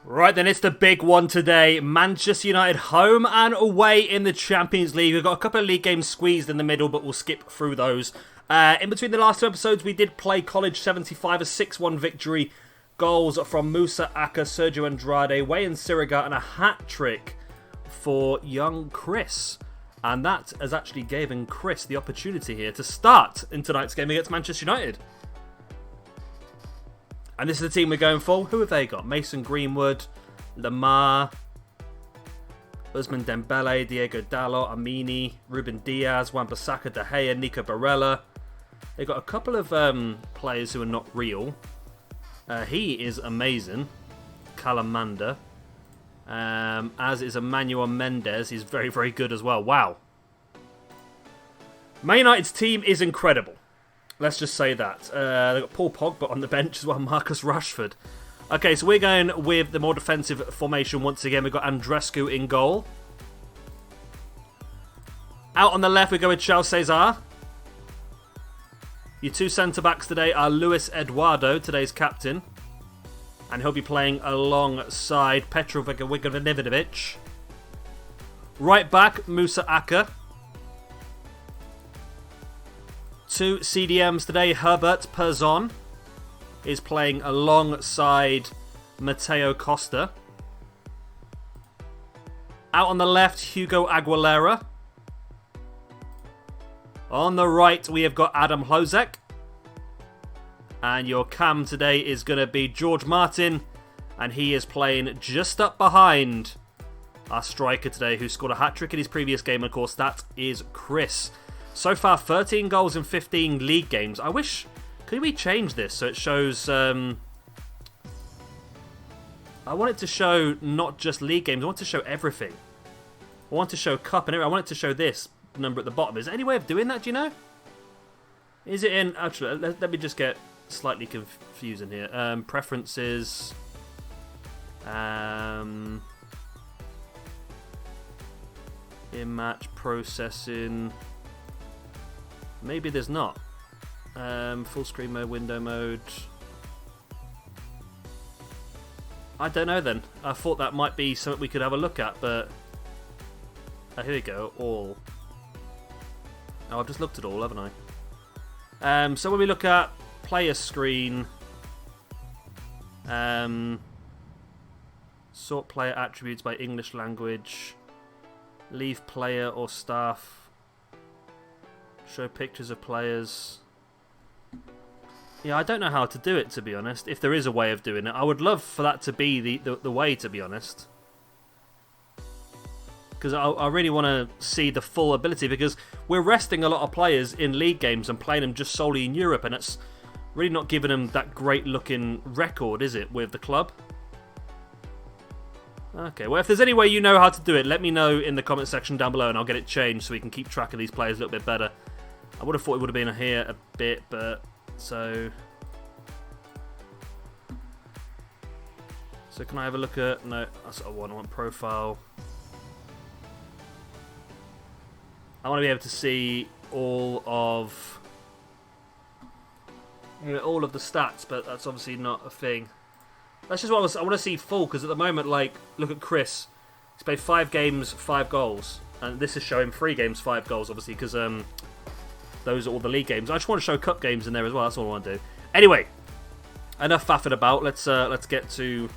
Right then, it's the big one today. Manchester United home and away in the Champions League. We've got a couple of league games squeezed in the middle, but we'll skip through those. In between the last two episodes, we did play College 75, a 6-1 victory. Goals from Musa Aka, Sergio Andrade, Wayan Siriga, and a hat-trick for young Chris. And that has actually given Chris the opportunity here to start in tonight's game against Manchester United. And this is the team we're going for. Who have they got? Mason Greenwood, Lamar, Usman Dembele, Diego Dalot, Amini, Ruben Diaz, Wan-Bissaka, De Gea, Nico Barella. They've got a couple of players who are not real. He is amazing. Calamanda. As is Emmanuel Mendes. He's very, very good as well. Wow. Man United's team is incredible. Let's just say that. They've got Paul Pogba on the bench as well, Marcus Rashford. Okay, so we're going with the more defensive formation once again. We've got Andrescu in goal. Out on the left, we go with Charles Cesar. Your two centre-backs today are Luis Eduardo, today's captain. And he'll be playing alongside Petro Viganovic. Right back, Musa Aka. Two CDMs today, Herbert Perzon is playing alongside Mateo Costa. Out on the left, Hugo Aguilera. On the right, we have got Adam Hlozek. And your cam today is going to be George Martin. And he is playing just up behind our striker today, who scored a hat-trick in his previous game. And of course, that is Chris. So far, 13 goals in 15 league games. I wish... Could we change this so it shows... I want it to show not just league games. I want it to show everything. I want to show cup and everything. I want it to show this number at the bottom. Is there any way of doing that, do you know? Is it in... Actually, let me just get slightly confusing here. Preferences... in-match processing... Maybe there's not. Full screen mode, window mode. I don't know then. I thought that might be something we could have a look at, but... here we go, all. Oh, I've just looked at all, haven't I? So when we look at player screen... sort player attributes by English language. Leave player or staff. Show pictures of players. Yeah, I don't know how to do it, to be honest. If there is a way of doing it, I would love for that to be the way, to be honest. Because I really want to see the full ability, because we're resting a lot of players in league games and playing them just solely in Europe, and it's really not giving them that great looking record, is it, with the club? Okay, well, if there's any way you know how to do it, let me know in the comment section down below and I'll get it changed so we can keep track of these players a little bit better. I would have thought it would have been here a bit, but... So can I have a look at... No, that's what I want. I want profile. I want to be able to see all of... all of the stats, but that's obviously not a thing. That's just what I want to see full, because at the moment, like, look at Chris. He's played 5 games, 5 goals. And this is showing 3 games, 5 goals, obviously, because those are all the league games. I just want to show cup games in there as well. That's all I want to do. Anyway, enough faffing about. Let's get to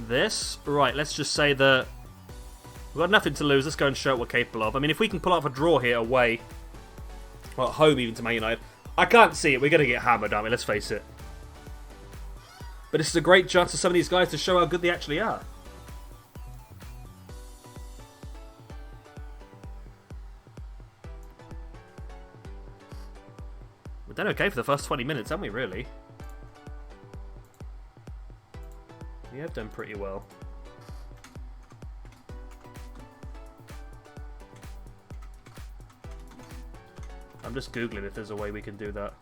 this. Right, let's just say that we've got nothing to lose. Let's go and show what we're capable of. I mean, if we can pull off a draw here away, or at home even to Man United, I can't see it. We're going to get hammered, aren't we? Let's face it. But this is a great chance for some of these guys to show how good they actually are. We've done okay for the first 20 minutes, haven't we, really? We have done pretty well. I'm just Googling if there's a way we can do that.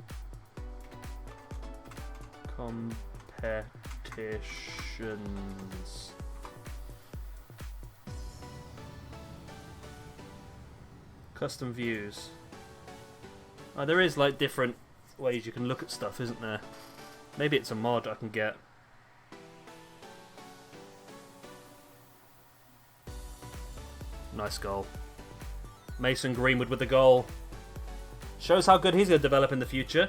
Competitions. Custom views. Oh, there is like different ways you can look at stuff, isn't there? Maybe it's a mod I can get. Nice goal. Mason Greenwood with the goal. Shows how good he's going to develop in the future.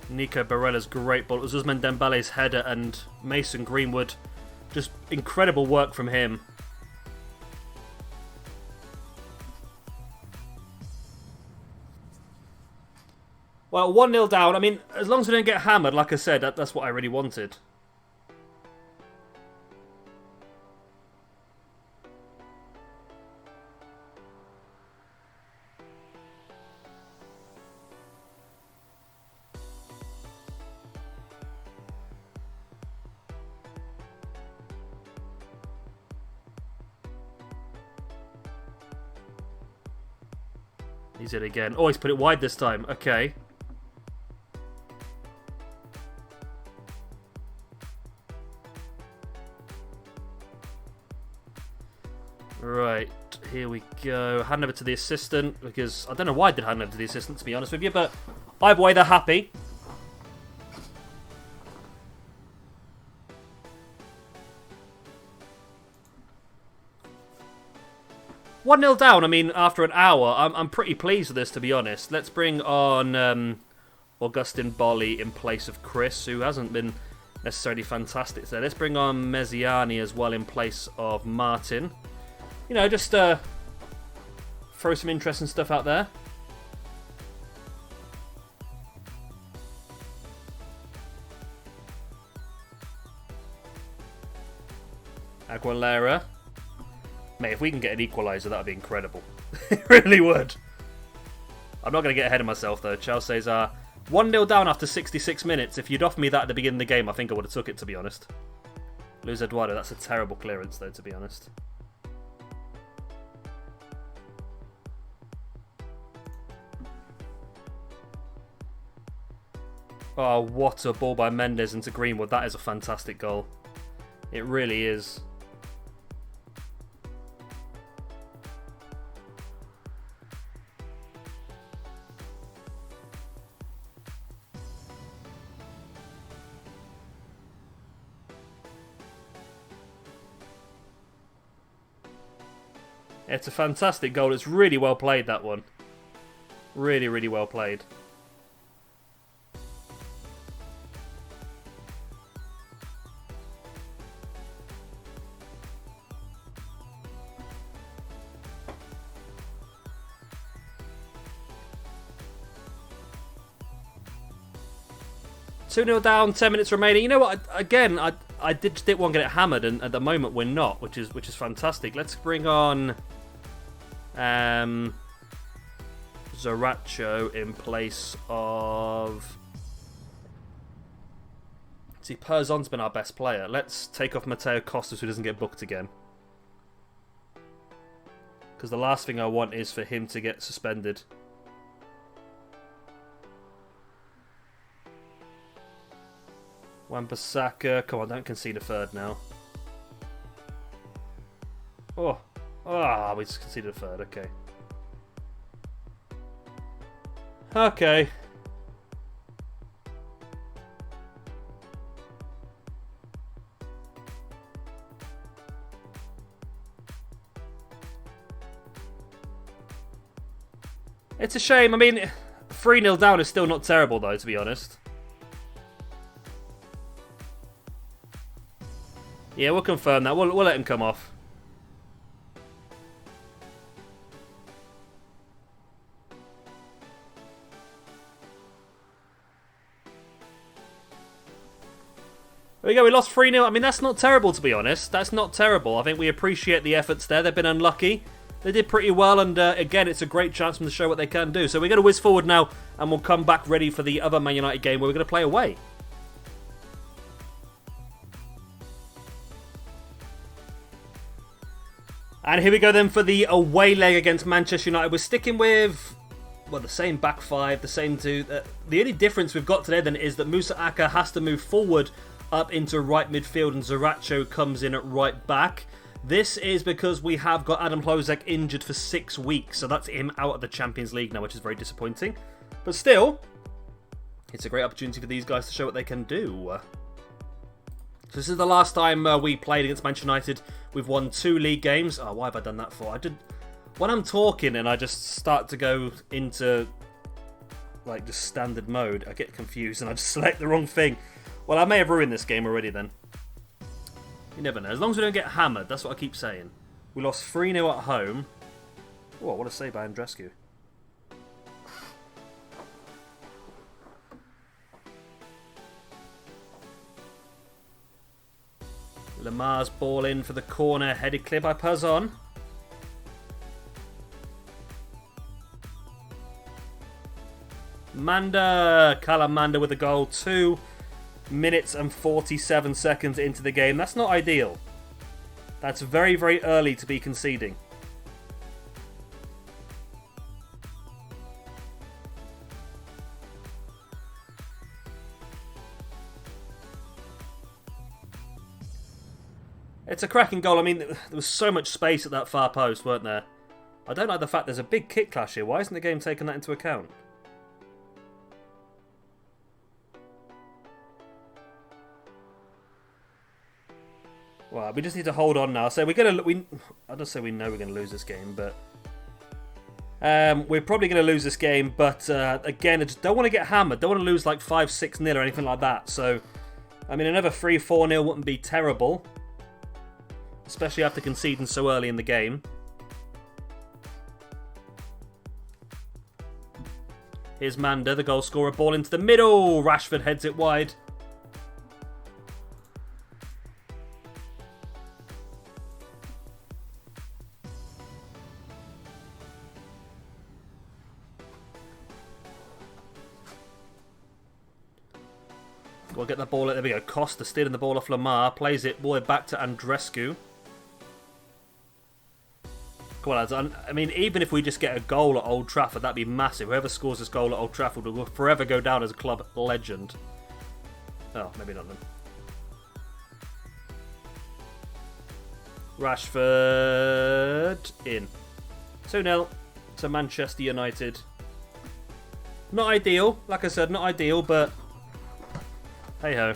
Nico Barella's great ball. It was Ousmane Dembele's header and Mason Greenwood. Just incredible work from him. Well, 1-0 down. I mean, as long as we don't get hammered, like I said, that's what I really wanted. He's in again. Oh, he's put it wide this time. Okay. Right, here we go. Hand over to the assistant, because I don't know why I did hand over to the assistant, to be honest with you, but either way, they're happy. One 0 down. I mean, after an hour, I'm pretty pleased with this, to be honest. Let's bring on Augustin Bolli in place of Chris, who hasn't been necessarily fantastic there. Let's bring on Mezziani as well in place of Martin. You know, just throw some interesting stuff out there. Aguilera. Mate, if we can get an equaliser, that would be incredible. It really would. I'm not going to get ahead of myself, though. Chelsea's 1-0 down after 66 minutes. If you'd offered me that at the beginning of the game, I think I would have took it, to be honest. Luis Eduardo, that's a terrible clearance, though, to be honest. Oh, what a ball by Mendes into Greenwood. That is a fantastic goal. It really is. It's a fantastic goal. It's really well played, that one. Really, really well played. Two 0 down, 10 minutes remaining. You know what? Again, I didn't want to get it hammered, and at the moment we're not, which is fantastic. Let's bring on Zarracho in place of. See, Perzon's been our best player. Let's take off Mateo Costas, who doesn't get booked again. Because the last thing I want is for him to get suspended. Wan-Bissaka. Come on, don't concede a third now. Oh. Ah, we just conceded a third. Okay. Okay. It's a shame. I mean, 3-0 down is still not terrible, though, to be honest. Yeah, we'll confirm that. We'll let him come off. There we go, we lost 3-0. I mean, that's not terrible, to be honest. That's not terrible. I think we appreciate the efforts there. They've been unlucky. They did pretty well, and again, it's a great chance for them to show what they can do. So we're going to whiz forward now, and we'll come back ready for the other Man United game where we're going to play away. And here we go then for the away leg against Manchester United. We're sticking with, well, the same back five, the same two. The only difference we've got today then is that Moussa Aka has to move forward up into right midfield and Zarracho comes in at right back. This is because we have got Adam Klozek injured for 6 weeks, so that's him out of the Champions League now, which is very disappointing. But still, it's a great opportunity for these guys to show what they can do. So this is the last time we played against Manchester United. We've won 2 league games. Oh, why have I done that for? When I'm talking and I just start to go into like just standard mode, I get confused and I just select the wrong thing. Well, I may have ruined this game already then. You never know. As long as we don't get hammered, that's what I keep saying. We lost 3-0 at home. Oh, what a save by Andrescu. Lamar's ball in for the corner, headed clear by Pazon. Manda with a goal. 2 minutes and 47 seconds into the game. That's not ideal. That's very, very early to be conceding. It's a cracking goal. I mean, there was so much space at that far post, weren't there? I don't like the fact there's a big kick clash here. Why isn't the game taking that into account? Well, we just need to hold on now. So I don't say we know we're going to lose this game, but we're probably going to lose this game. But again, I just don't want to get hammered. Don't want to lose like 5-6-0 or anything like that. So, I mean, another 3-4-0 wouldn't be terrible, especially after conceding so early in the game. Here's Manda, the goal scorer, ball into the middle. Rashford heads it wide. We'll get the ball. There we go. Costa stealing the ball off Lamar. Plays it all the way back to Andrescu. Come on, lads. I mean, even if we just get a goal at Old Trafford, that'd be massive. Whoever scores this goal at Old Trafford will forever go down as a club legend. Oh, maybe not then. Rashford in. 2-0 to Manchester United. Not ideal. Like I said, not ideal, but hey ho.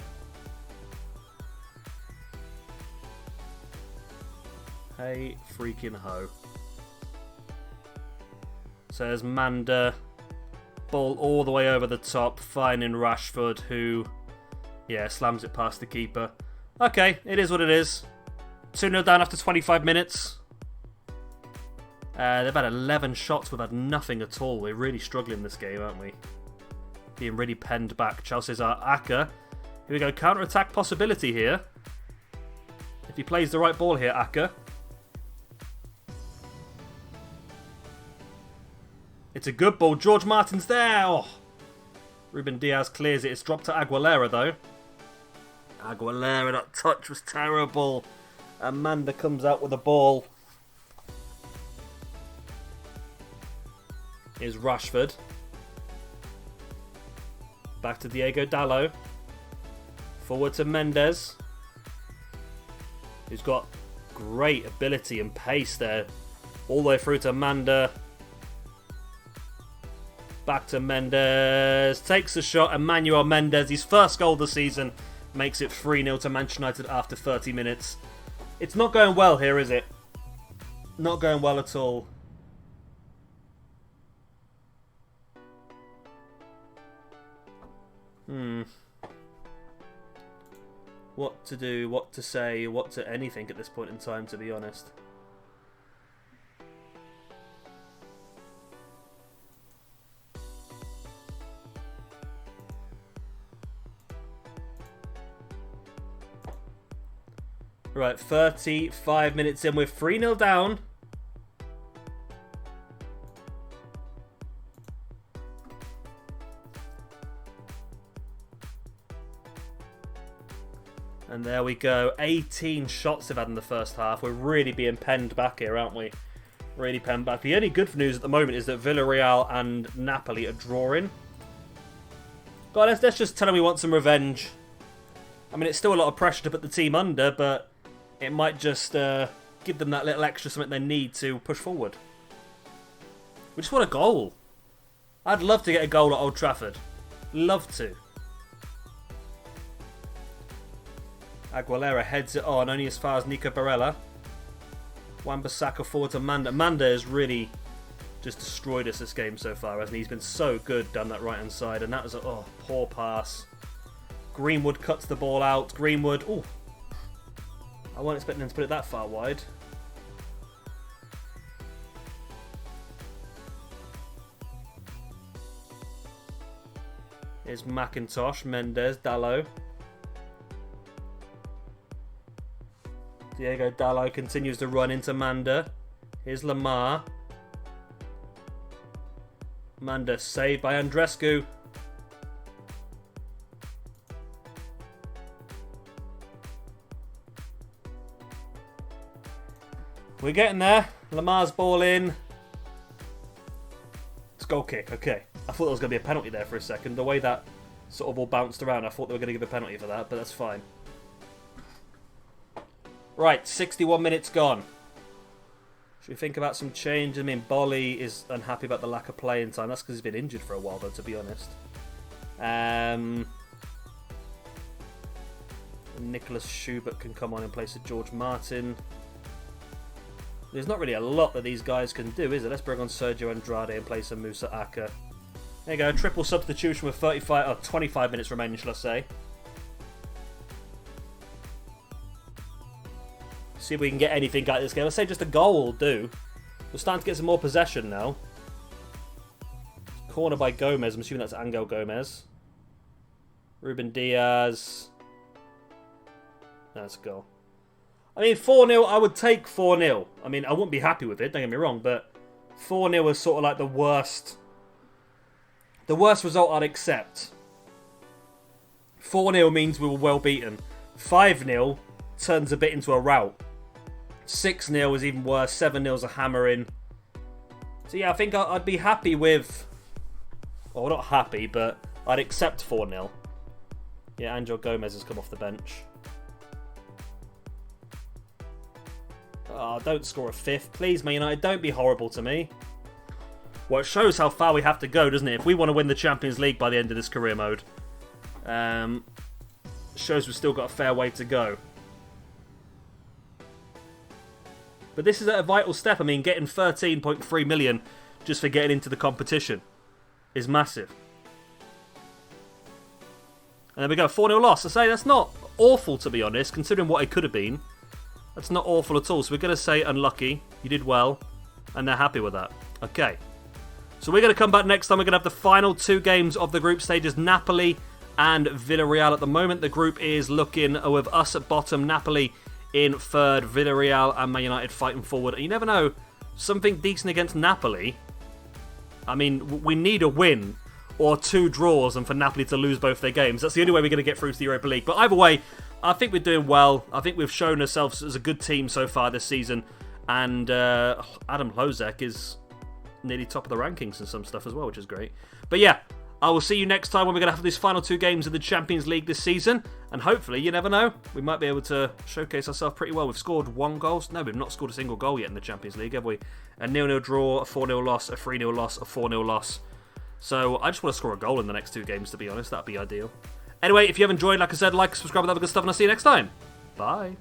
Hey freaking ho. So there's Manda. Ball all the way over the top, finding Rashford, who, yeah, slams it past the keeper. Okay, it is what it is. 2-0 down after 25 minutes. They've had 11 shots, we've had nothing at all. We're really struggling this game, aren't we? Being really penned back. Chelsea's our Aka. Here we go, counter-attack possibility here. If he plays the right ball here, Aka. It's a good ball. George Martin's there. Oh. Ruben Diaz clears it. It's dropped to Aguilera, though. Aguilera, that touch was terrible. Amanda comes out with the ball. Here's Rashford. Back to Diego Dallo. Forward to Mendes. Who's got great ability and pace there. All the way through to Amanda. Back to Mendes. Takes the shot. Emmanuel Mendes, his first goal of the season, makes it 3-0 to Manchester United after 30 minutes. It's not going well here, is it? Not going well at all. What to do, what to say, what to anything at this point in time, to be honest. Right, 35 minutes in, we're 3-0 down. And there we go. 18 shots they've had in the first half. We're really being penned back here, aren't we? Really penned back. The only good news at the moment is that Villarreal and Napoli are drawing. God, let's just tell them we want some revenge. I mean, it's still a lot of pressure to put the team under, but it might just give give them that little extra something they need to push forward. We just want a goal. I'd love to get a goal at Old Trafford. Love to. Aguilera heads it on, only as far as Nico Barella. Wan-Bissaka forward to Manda. Manda has really just destroyed us this game so far, hasn't he? He's been so good down that right-hand side, and that was a poor pass. Greenwood cuts the ball out. Greenwood, ooh. I wasn't expecting him to put it that far wide. Here's McIntosh, Mendes, Dalot. Diego Dalot continues to run into Manda. Here's Lamar. Manda saved by Andrescu. We're getting there. Lamar's ball in. It's goal kick, okay. I thought there was going to be a penalty there for a second. The way that sort of all bounced around, I thought they were going to give a penalty for that, but that's fine. Right, 61 minutes gone. Should we think about some change? I mean, Bolly is unhappy about the lack of playing time. That's because he's been injured for a while, though, to be honest. Nicholas Schubert can come on in place of George Martin. There's not really a lot that these guys can do, is it? Let's bring on Sergio Andrade in place of Musa Aka. There you go, triple substitution with 25 minutes remaining, shall I say. See if we can get anything out of this game. I'd say just a goal will do. We're starting to get some more possession now. Corner by Gomez. I'm assuming that's Angel Gomez. Ruben Diaz. That's a goal. I mean, 4-0, I would take 4-0. I mean, I wouldn't be happy with it, don't get me wrong, but 4-0 is sort of like the worst result I'd accept. 4-0 means we were well beaten. 5-0 turns a bit into a rout. 6-0 is even worse. 7-0 is a hammering. So yeah, I think I'd be happy with... Well, not happy, but I'd accept 4-0. Yeah, Angel Gomez has come off the bench. Oh, don't score a fifth. Please, Man United, don't be horrible to me. Well, it shows how far we have to go, doesn't it? If we want to win the Champions League by the end of this career mode. Shows we've still got a fair way to go. But this is a vital step. I mean, getting 13.3 million just for getting into the competition is massive. And there we go, 4-0 loss. I say that's not awful, to be honest, considering what it could have been. That's not awful at all. So we're going to say unlucky. You did well. And they're happy with that. Okay. So we're going to come back next time. We're going to have the final two games of the group stages. Napoli and Villarreal. At the moment, the group is looking with us at bottom. Napoli in third. Villarreal and Man United fighting forward. And you never know. Something decent against Napoli. I mean, we need a win or 2 draws and for Napoli to lose both their games. That's the only way we're going to get through to the Europa League. But either way, I think we're doing well. I think we've shown ourselves as a good team so far this season. And Adam Hlozek is nearly top of the rankings and some stuff as well, which is great. But yeah, I will see you next time when we're going to have these final 2 games of the Champions League this season. And hopefully, you never know, we might be able to showcase ourselves pretty well. We've scored 1 goal. No, we've not scored a single goal yet in the Champions League, have we? A 0-0 draw, a 4-0 loss, a 3-0 loss, a 4-0 loss. So I just want to score a goal in the next 2 games, to be honest. That'd be ideal. Anyway, if you have enjoyed, like I said, like, subscribe, and other good stuff, and I'll see you next time. Bye.